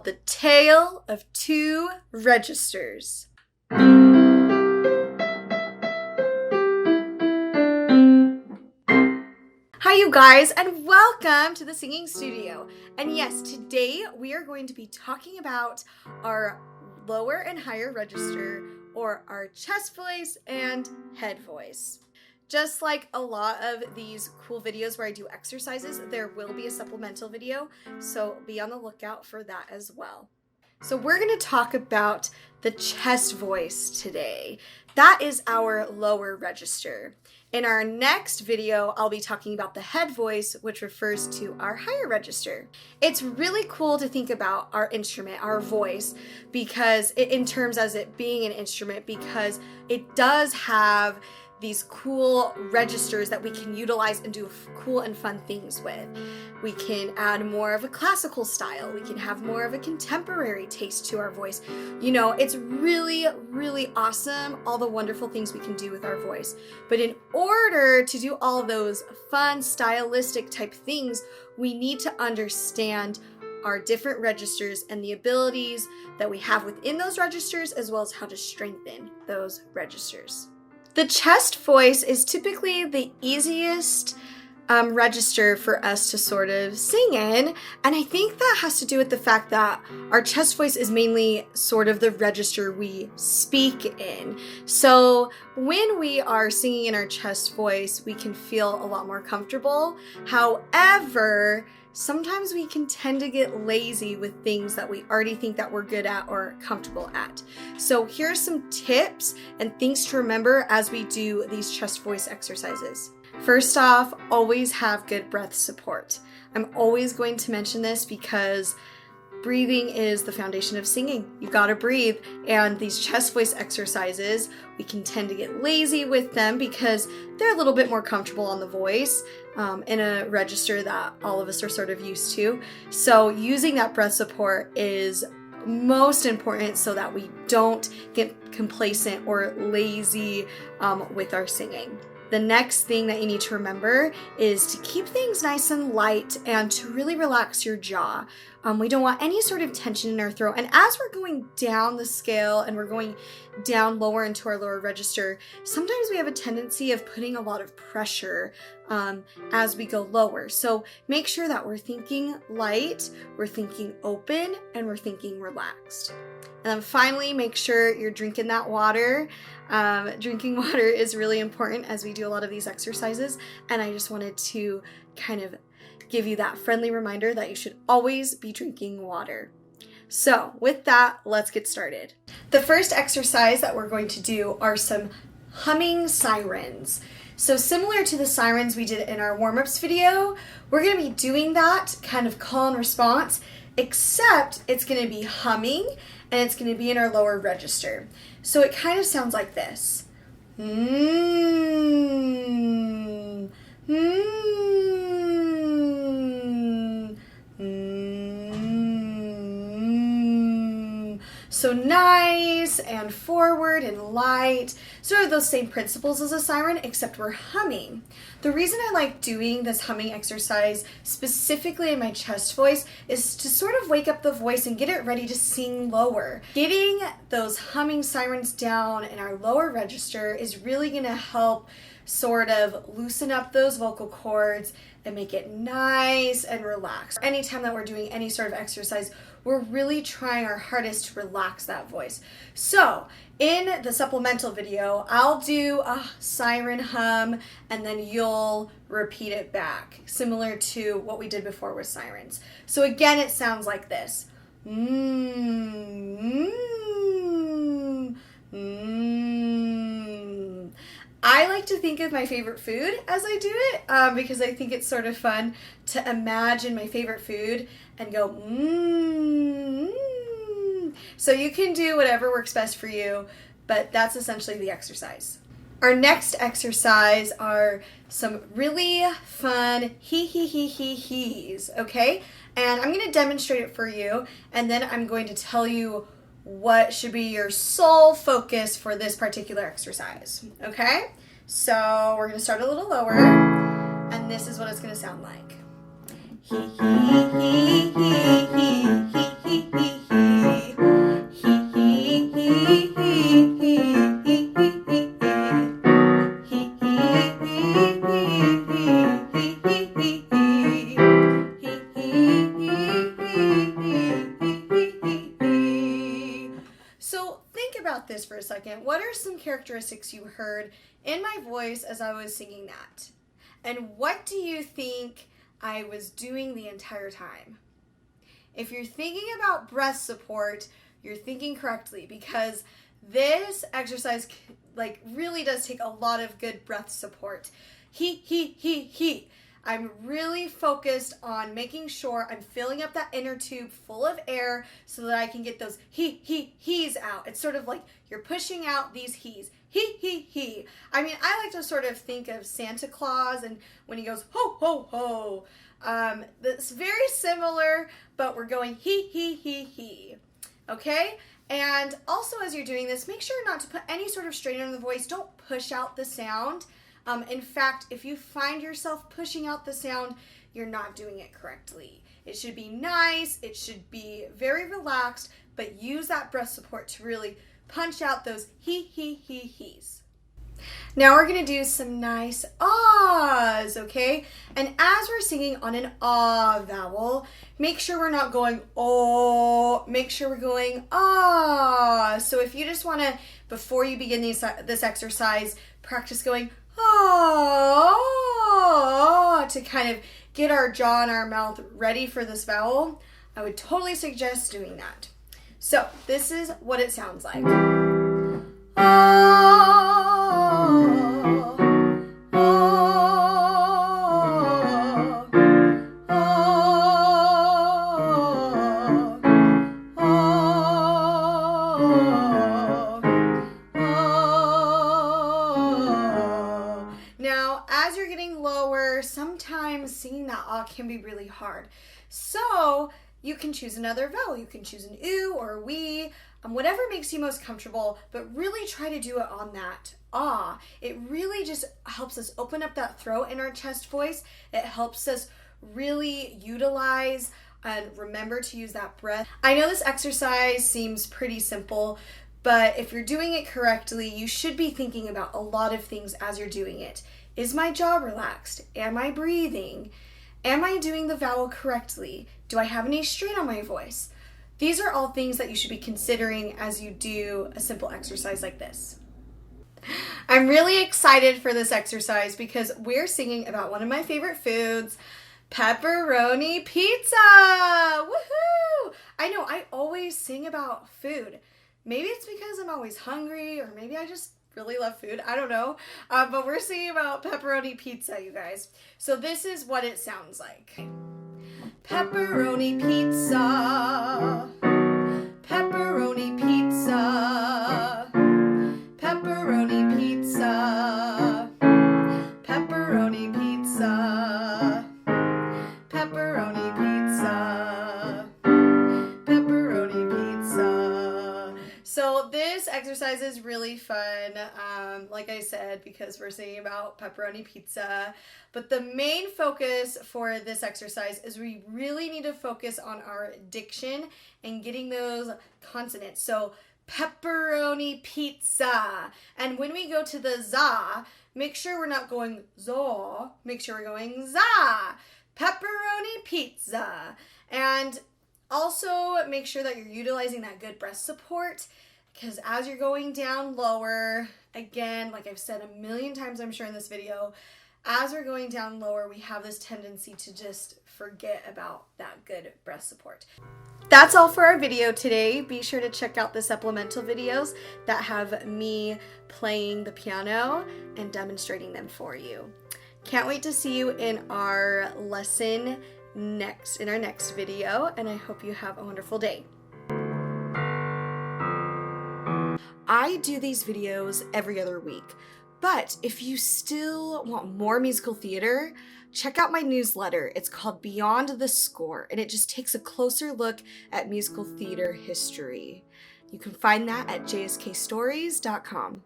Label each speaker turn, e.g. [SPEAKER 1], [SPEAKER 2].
[SPEAKER 1] The Tale of Two Registers. Hi you guys, and welcome to the singing studio. And yes, today we are going to be talking about our lower and higher register, or our chest voice and head voice. Just like a lot of these cool videos where I do exercises, there will be a supplemental video, so be on the lookout for that as well. So we're going to talk about the chest voice today. That is our lower register. In our next video, I'll be talking about the head voice, which refers to our higher register. It's really cool to think about our instrument, our voice, because in terms as it being an instrument, because it does have these cool registers that we can utilize and do cool and fun things with. We can add more of a classical style. We can have more of a contemporary taste to our voice. You know, it's really, really awesome, all the wonderful things we can do with our voice. But in order to do all those fun, stylistic type things, we need to understand our different registers and the abilities that we have within those registers, as well as how to strengthen those registers. The chest voice is typically the easiest register for us to sort of sing in, and I think that has to do with the fact that our chest voice is mainly sort of the register we speak in. So when we are singing in our chest voice, we can feel a lot more comfortable. However, sometimes we can tend to get lazy with things that we already think that we're good at or comfortable at. So here's some tips and things to remember as we do these chest voice exercises. First off, always have good breath support. I'm always going to mention this because breathing is the foundation of singing. You gotta breathe, and these chest voice exercises, we can tend to get lazy with them because they're a little bit more comfortable on the voice in a register that all of us are sort of used to. So using that breath support is most important so that we don't get complacent or lazy with our singing. The next thing that you need to remember is to keep things nice and light and to really relax your jaw. We don't want any sort of tension in our throat. And as we're going down the scale and we're going down lower into our lower register, sometimes we have a tendency of putting a lot of pressure as we go lower. So make sure that we're thinking light, we're thinking open, and we're thinking relaxed. And then finally, make sure you're drinking that water. Drinking water is really important as we do a lot of these exercises. And I just wanted to kind of give you that friendly reminder that you should always be drinking water. So with that, let's get started. The first exercise that we're going to do are some humming sirens. So similar to the sirens we did in our warm-ups video, we're going to be doing that kind of call and response, except it's going to be humming and it's going to be in our lower register. So it kind of sounds like this. So nice and forward and light, sort of those same principles as a siren, except we're humming. The reason I like doing this humming exercise specifically in my chest voice is to sort of wake up the voice and get it ready to sing lower. Getting those humming sirens down in our lower register is really going to help sort of loosen up those vocal cords and make it nice and relaxed. Anytime that we're doing any sort of exercise, we're really trying our hardest to relax that voice. So in the supplemental video, I'll do a siren hum and then you'll repeat it back, similar to what we did before with sirens. So again, it sounds like this. I like to think of my favorite food as I do it because I think it's sort of fun to imagine my favorite food and go, So you can do whatever works best for you, but that's essentially the exercise. Our next exercise are some really fun he's, okay? And I'm going to demonstrate it for you, and then I'm going to tell you what should be your sole focus for this particular exercise, okay? So we're going to start a little lower, and this is what it's going to sound like. He, So think about this for a second. What are some characteristics you heard in my voice as I was singing that? And what do you think I was doing the entire time? If you're thinking about breath support, you're thinking correctly, because this exercise really does take a lot of good breath support. He. I'm really focused on making sure I'm filling up that inner tube full of air so that I can get those he's out. It's sort of like you're pushing out these he's. He. I mean, I like to sort of think of Santa Claus and when he goes ho, ho, ho. That's very similar, but we're going he. Okay? And also as you're doing this, make sure not to put any sort of strain on the voice. Don't push out the sound. In fact, if you find yourself pushing out the sound, you're not doing it correctly. It should be nice, it should be very relaxed, but use that breath support to really punch out those he's. Now we're going to do some nice ahs, okay? And as we're singing on an ah vowel, make sure we're not going oh, make sure we're going ah. So if you just want to, before you begin this exercise, practice going ah to kind of get our jaw and our mouth ready for this vowel, I would totally suggest doing that. So this is what it sounds like. Now, as you're getting lower, sometimes singing that ah can be really hard. So you can choose another vowel. You can choose an oo or a wee, whatever makes you most comfortable, but really try to do it on that ah. It really just helps us open up that throat in our chest voice. It helps us really utilize and remember to use that breath. I know this exercise seems pretty simple, but if you're doing it correctly, you should be thinking about a lot of things as you're doing it. Is my jaw relaxed? Am I breathing? Am I doing the vowel correctly? Do I have any strain on my voice? These are all things that you should be considering as you do a simple exercise like this. I'm really excited for this exercise because we're singing about one of my favorite foods, pepperoni pizza. Woohoo! I know, I always sing about food. Maybe it's because I'm always hungry, or maybe I just really love food. I don't know. But we're singing about pepperoni pizza, you guys. So this is what it sounds like. Pepperoni pizza. Pepperoni pizza. Pepperoni pizza. Pepperoni pizza. Pepperoni pizza. Pepperoni pizza. So this exercise is really fun, like I said, because we're singing about pepperoni pizza. But the main focus for this exercise is we really need to focus on our diction and getting those consonants. So pepperoni pizza. And when we go to the za, make sure we're not going zo, make sure we're going za. Pepperoni pizza. And also make sure that you're utilizing that good breath support, because as you're going down lower, again, like I've said a million times I'm sure in this video, as we're going down lower, we have this tendency to just forget about that good breath support. That's all for our video today. Be sure to check out the supplemental videos that have me playing the piano and demonstrating them for you. Can't wait to see you in our lesson in our next video, and I hope you have a wonderful day. I do these videos every other week, but if you still want more musical theater, check out my newsletter. It's called Beyond the Score, and it just takes a closer look at musical theater history. You can find that at jskstories.com.